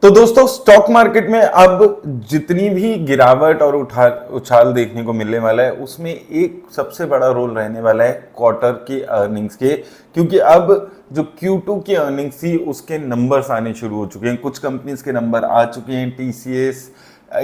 तो दोस्तों stock market में अब जितनी भी गिरावट और उछाल देखने को मिलने वाला है उसमें एक सबसे बड़ा रोल रहने वाला है क्वार्टर की अर्निंग्स के, क्योंकि अब जो Q2 की अर्निंग्स थी उसके नंबर्स आने शुरू हो चुके हैं। कुछ कंपनीज के नंबर आ चुके हैं, TCS,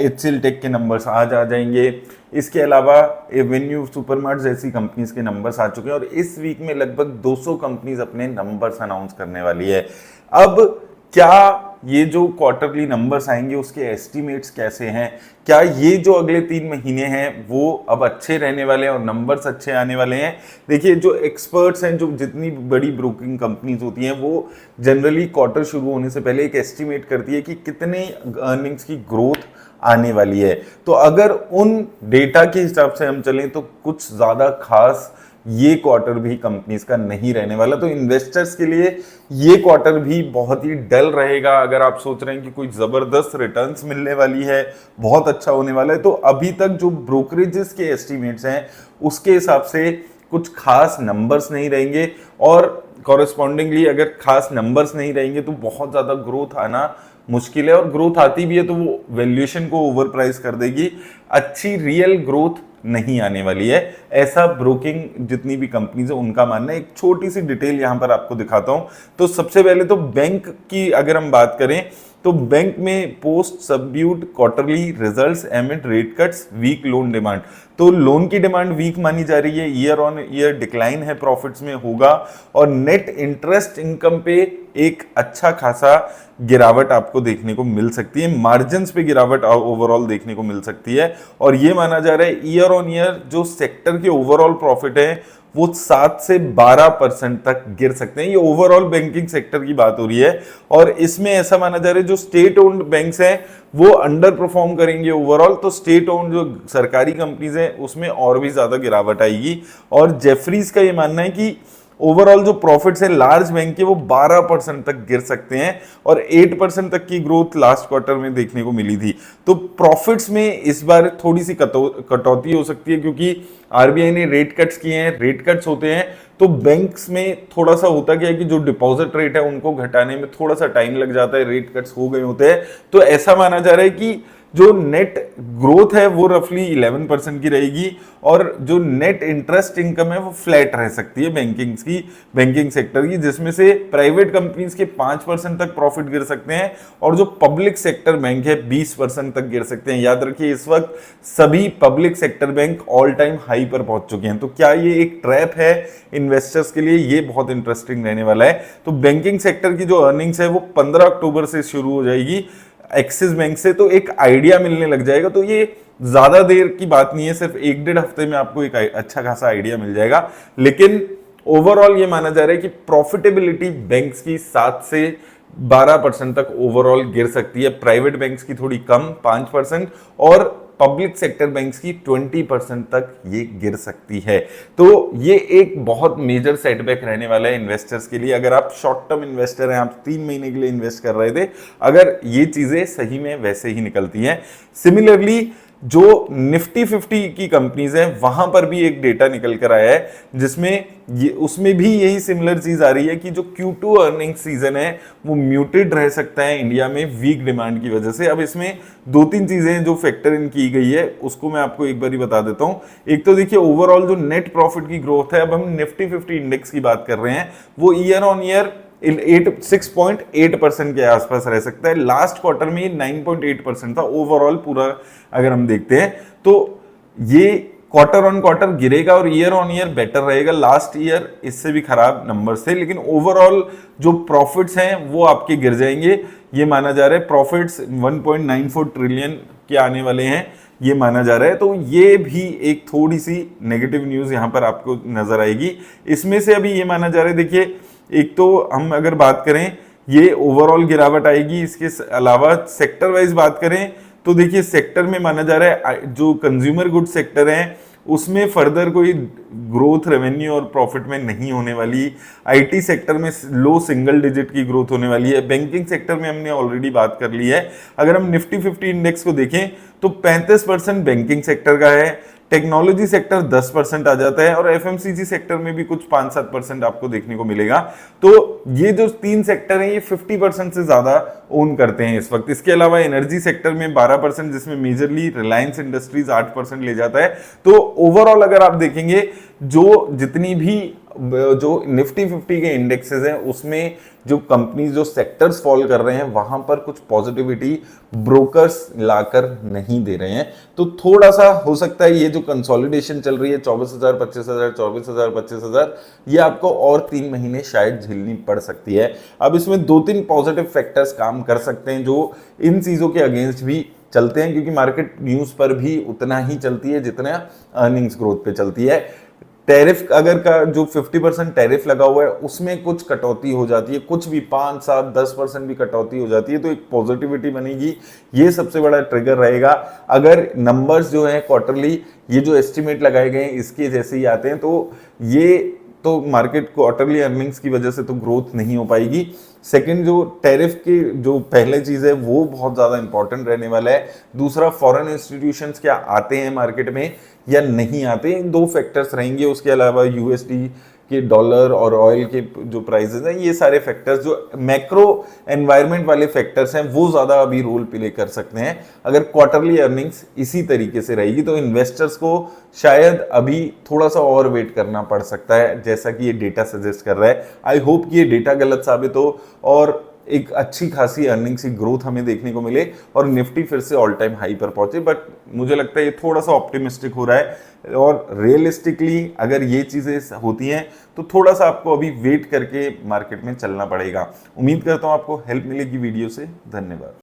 HCL टेक के नंबर्स आज आ जाएंगे। इसके अलावा एवेन्यू सुपरमार्ट जैसी कंपनीज के नंबर्स आ चुके हैं और इस वीक में लगभग 200 कंपनीज अपने नंबर्स अनाउंस करने वाली है। अब क्या ये जो क्वार्टरली नंबर्स आएंगे उसके एस्टिमेट्स कैसे हैं, क्या ये जो अगले 3 महीने हैं वो अब अच्छे रहने वाले हैं और नंबर्स अच्छे आने वाले हैं। देखिए, जो एक्सपर्ट्स हैं, जो जितनी बड़ी ब्रोकिंग कंपनीज होती हैं वो जनरली क्वार्टर शुरू होने से पहले एक एस्टिमेट करती है कि कितने अर्निंग्स की ग्रोथ आने वाली है। तो अगर उन डेटा के हिसाब से हम चलें तो कुछ ज़्यादा खास ये क्वार्टर भी कंपनीज का नहीं रहने वाला। तो इन्वेस्टर्स के लिए ये क्वार्टर भी बहुत ही डल रहेगा। अगर आप सोच रहे हैं कि कोई जबरदस्त रिटर्न्स मिलने वाली है, बहुत अच्छा होने वाला है, तो अभी तक जो ब्रोकरेजेस के एस्टिमेट्स हैं उसके हिसाब से कुछ खास नंबर्स नहीं रहेंगे और कॉरेस्पॉन्डिंगली अगर खास नंबर्स नहीं रहेंगे तो बहुत ज़्यादा ग्रोथ आना मुश्किल है। और ग्रोथ आती भी है तो वो वैल्यूएशन को ओवर प्राइस कर देगी, अच्छी रियल ग्रोथ नहीं आने वाली है, ऐसा ब्रोकिंग जितनी भी कंपनीज है उनका मानना है। एक छोटी सी डिटेल यहां पर आपको दिखाता हूं। तो सबसे पहले तो बैंक की अगर हम बात करें तो बैंक में post subdued quarterly results amid rate cuts weak loan demand, तो लोन की डिमांड वीक मानी जा रही है, ईयर ऑन ईयर डिक्लाइन है प्रॉफिट्स में होगा और नेट इंटरेस्ट इनकम पे एक अच्छा खासा गिरावट आपको देखने को मिल सकती है, मार्जिन्स पे गिरावट ओवरऑल देखने को मिल सकती है। और ये माना जा रहा है ईयर ऑन ईयर जो सेक्टर के ओवरऑल प्रॉफिट है वो 7 से 12% तक गिर सकते हैं। ये ओवरऑल बैंकिंग सेक्टर की बात हो रही है और इसमें ऐसा माना जा रहा है जो स्टेट ओन्ड बैंक्स हैं वो अंडर परफॉर्म करेंगे ओवरऑल, तो स्टेट ओन्ड जो सरकारी कंपनीज हैं उसमें और भी ज्यादा गिरावट आएगी। और जेफरीज का ये मानना है कि ओवरऑल जो प्रॉफिट्स है लार्ज बैंक के वो 12% तक गिर सकते हैं और 8% तक की ग्रोथ लास्ट क्वार्टर में देखने को मिली थी। तो प्रॉफिट्स में इस बार थोड़ी सी कटौती हो सकती है क्योंकि आरबीआई ने रेट कट्स किए हैं। रेट कट्स होते हैं तो बैंक्स में थोड़ा सा होता क्या है कि जो डिपॉजिट रेट है उनको घटाने में थोड़ा सा टाइम लग जाता है, रेट कट्स हो गए होते हैं। तो ऐसा माना जा रहा है कि जो नेट ग्रोथ है वो रफली 11% की रहेगी और जो नेट इंटरेस्ट इनकम है वो फ्लैट रह सकती है बैंकिंग सेक्टर की, जिसमें से प्राइवेट कंपनीज के 5% तक प्रॉफिट गिर सकते हैं और जो पब्लिक सेक्टर बैंक है 20% तक गिर सकते हैं। याद रखिए इस वक्त सभी public sector bank all time high पर पहुंच चुके हैं। तो क्या ये एक ट्रैप है इन्वेस्टर्स के लिए? ये बहुत इंटरेस्टिंग रहने वाला है। तो बैंकिंग सेक्टर की जो अर्निंग्स है वो 15 अक्टूबर से शुरू हो जाएगी एक्सिस बैंक से, तो एक आइडिया मिलने लग जाएगा। तो ये ज्यादा देर की बात नहीं है, सिर्फ 1-1.5 हफ्ते में आपको एक अच्छा खासा आइडिया मिल जाएगा। लेकिन ओवरऑल ये माना जा रहा है कि प्रॉफिटेबिलिटी बैंक्स की 7 से 12% तक ओवरऑल गिर सकती है, प्राइवेट बैंक्स की थोड़ी कम 5% और पब्लिक सेक्टर बैंक्स की 20% तक ये गिर सकती है। तो ये एक बहुत मेजर सेटबैक रहने वाला है इन्वेस्टर्स के लिए। अगर आप शॉर्ट टर्म इन्वेस्टर हैं, आप 3 महीने के लिए इन्वेस्ट कर रहे थे, अगर ये चीजें सही में वैसे ही निकलती हैं। सिमिलरली जो निफ्टी 50 की कंपनीज हैं वहां पर भी एक डेटा निकल कर आया है जिसमें उसमें भी यही सिमिलर चीज आ रही है कि जो Q2 अर्निंग सीजन है वो म्यूटेड रह सकता है इंडिया में वीक डिमांड की वजह से। अब इसमें 2-3 चीजें जो फैक्टर इन की गई है उसको मैं आपको एक बार ही बता देता हूं। एक तो देखिए ओवरऑल जो नेट प्रॉफिट की ग्रोथ है, अब हम निफ्टी 50 इंडेक्स की बात कर रहे हैं, वो ईयर ऑन ईयर 6.8% के आसपास रह सकता है। लास्ट क्वार्टर में 9.8% था ओवरऑल पूरा अगर हम देखते हैं, तो ये क्वार्टर ऑन क्वार्टर गिरेगा और ईयर ऑन ईयर बेटर रहेगा। लास्ट ईयर इससे भी खराब नंबर्स थे, लेकिन ओवरऑल जो प्रॉफिट्स हैं वो आपके गिर जाएंगे। ये माना जा रहा है प्रॉफिट्स 1.94 ट्रिलियन के आने वाले हैं, ये माना जा रहा है। तो ये भी एक थोड़ी सी नेगेटिव न्यूज यहां पर आपको नजर आएगी। इसमें से अभी ये माना जा रहा है, देखिए एक तो हम अगर बात करें ये ओवरऑल गिरावट आएगी, इसके अलावा सेक्टर वाइज बात करें तो देखिए सेक्टर में माना जा रहा है जो कंज्यूमर गुड सेक्टर है उसमें फर्दर कोई ग्रोथ रेवेन्यू और प्रॉफिट में नहीं होने वाली। आईटी सेक्टर में लो सिंगल डिजिट की ग्रोथ होने वाली है। बैंकिंग सेक्टर में हमने ऑलरेडी बात कर ली है। अगर हम निफ्टी 50 इंडेक्स को देखें तो 35% बैंकिंग सेक्टर का है, टेक्नोलॉजी सेक्टर 10% आ जाता है और एफएमसीजी सेक्टर में भी कुछ 5-7% आपको देखने को मिलेगा। तो ये जो 3 सेक्टर हैं ये 50% से ज्यादा ओन करते हैं इस वक्त। इसके अलावा एनर्जी सेक्टर में 12%, जिसमें मेजरली रिलायंस इंडस्ट्रीज 8% ले जाता है। तो ओवरऑल अगर आप देखेंगे जो जितनी भी जो निफ्टी 50 के इंडेक्सेस हैं उसमें जो कंपनीज जो सेक्टर्स फॉल कर रहे हैं वहां पर कुछ पॉजिटिविटी ब्रोकर्स लाकर नहीं दे रहे हैं। तो थोड़ा सा हो सकता है ये जो कंसोलिडेशन चल रही है 24,000 25,000 24,000 25,000 ये आपको और 3 महीने शायद झेलनी पड़ सकती है। अब इसमें 2-3 पॉजिटिव फैक्टर्स काम कर सकते हैं जो इन चीजों के अगेंस्ट भी चलते हैं, क्योंकि मार्केट न्यूज पर भी उतना ही चलती है जितना अर्निंग्स ग्रोथ पे चलती है। टैरिफ अगर का जो 50% टैरिफ लगा हुआ है उसमें कुछ कटौती हो जाती है, कुछ भी 5-7-10% भी कटौती हो जाती है तो एक पॉजिटिविटी बनेगी। ये सबसे बड़ा ट्रिगर रहेगा। अगर नंबर्स जो है क्वार्टरली ये जो एस्टिमेट लगाए गए हैं इसके जैसे ही आते हैं तो मार्केट क्वार्टरली अर्निंग्स की वजह से तो ग्रोथ नहीं हो पाएगी। सेकंड, जो टैरिफ की जो पहले चीज है वो बहुत ज्यादा इंपॉर्टेंट रहने वाला है। दूसरा, फॉरेन इंस्टीट्यूशंस क्या आते हैं मार्केट में या नहीं आते, इन 2 फैक्टर्स रहेंगे। उसके अलावा यूएसडी के डॉलर और ऑयल के जो प्राइसेस हैं, ये सारे फैक्टर्स जो मैक्रो एनवायरनमेंट वाले फैक्टर्स हैं वो ज्यादा अभी रोल प्ले कर सकते हैं। अगर क्वार्टरली अर्निंग्स इसी तरीके से रहेगी तो इन्वेस्टर्स को शायद अभी थोड़ा सा और वेट करना पड़ सकता है, जैसा कि ये डेटा सजेस्ट कर रहा है। आई होप कि ये डेटा गलत साबित हो और एक अच्छी खासी अर्निंग्स की ग्रोथ हमें देखने को मिले और निफ्टी फिर से ऑल टाइम हाई पर पहुंचे। बट मुझे लगता है ये थोड़ा सा ऑप्टिमिस्टिक हो रहा है और रियलिस्टिकली अगर ये चीजें होती हैं तो थोड़ा सा आपको अभी वेट करके मार्केट में चलना पड़ेगा। उम्मीद करता हूं आपको हेल्प मिलेगी वीडियो से। धन्यवाद।